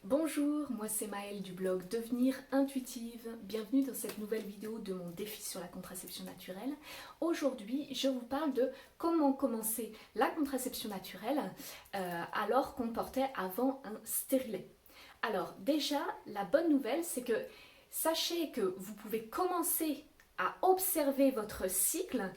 Bonjour, moi c'est Maëlle du blog Devenir Intuitive. Bienvenue dans cette nouvelle vidéo de mon défi sur la contraception naturelle. Aujourd'hui, je vous parle de comment commencer la contraception naturelle alors qu'on portait avant un stérilet. Alors déjà, la bonne nouvelle, c'est que sachez que vous pouvez commencer à observer votre cycle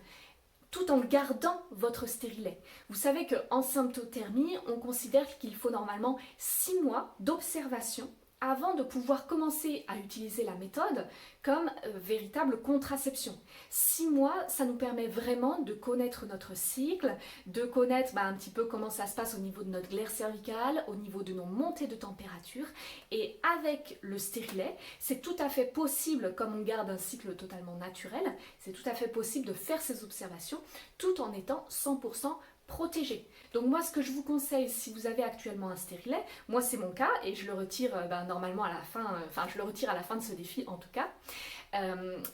tout en gardant votre stérilet. Vous savez qu'en symptothermie, on considère qu'il faut normalement 6 mois d'observation avant de pouvoir commencer à utiliser la méthode comme véritable contraception. 6 mois, ça nous permet vraiment de connaître notre cycle, de connaître un petit peu comment ça se passe au niveau de notre glaire cervicale, au niveau de nos montées de température. Et avec le stérilet, c'est tout à fait possible, comme on garde un cycle totalement naturel, c'est tout à fait possible de faire ces observations tout en étant 100% protégé. Donc moi ce que je vous conseille si vous avez actuellement un stérilet, moi c'est mon cas et je le retire normalement à la fin, je le retire à la fin de ce défi en tout cas.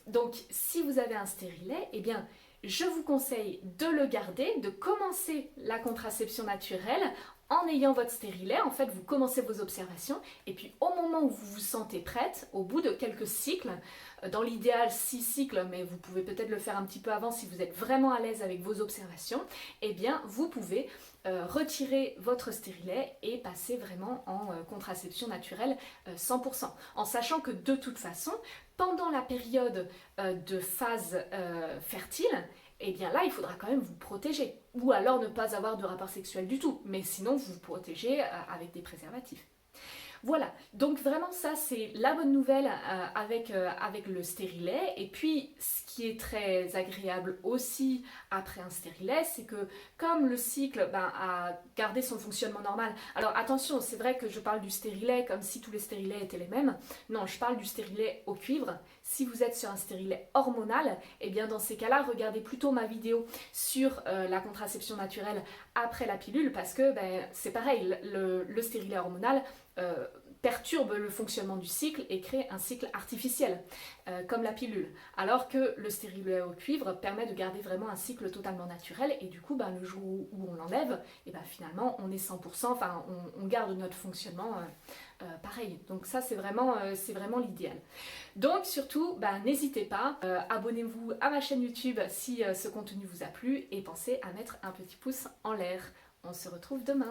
Donc si vous avez un stérilet, eh bien je vous conseille de le garder, de commencer la contraception naturelle en ayant votre stérilet. En fait, vous commencez vos observations et puis au moment où vous vous sentez prête, au bout de quelques cycles, dans l'idéal 6 cycles, mais vous pouvez peut-être le faire un petit peu avant si vous êtes vraiment à l'aise avec vos observations, eh bien vous pouvez retirer votre stérilet et passer vraiment en contraception naturelle 100%. En sachant que de toute façon, pendant la période de phase fertile, eh bien là, il faudra quand même vous protéger. Ou alors ne pas avoir de rapport sexuel du tout. Mais sinon, vous vous protégez avec des préservatifs. Voilà, donc vraiment ça c'est la bonne nouvelle avec le stérilet. Et puis ce qui est très agréable aussi après un stérilet, c'est que comme le cycle a gardé son fonctionnement normal, alors attention, c'est vrai que je parle du stérilet comme si tous les stérilets étaient les mêmes, non, je parle du stérilet au cuivre. Si vous êtes sur un stérilet hormonal, et bien dans ces cas-là, regardez plutôt ma vidéo sur la contraception naturelle après la pilule, parce que c'est pareil, le stérilet hormonal perturbe le fonctionnement du cycle et crée un cycle artificiel, comme la pilule. Alors que le stérilet au cuivre permet de garder vraiment un cycle totalement naturel et du coup, le jour où on l'enlève, et finalement, on est 100%, on garde notre fonctionnement pareil. Donc ça, c'est vraiment l'idéal. Donc surtout, n'hésitez pas, abonnez-vous à ma chaîne YouTube si ce contenu vous a plu et pensez à mettre un petit pouce en l'air. On se retrouve demain.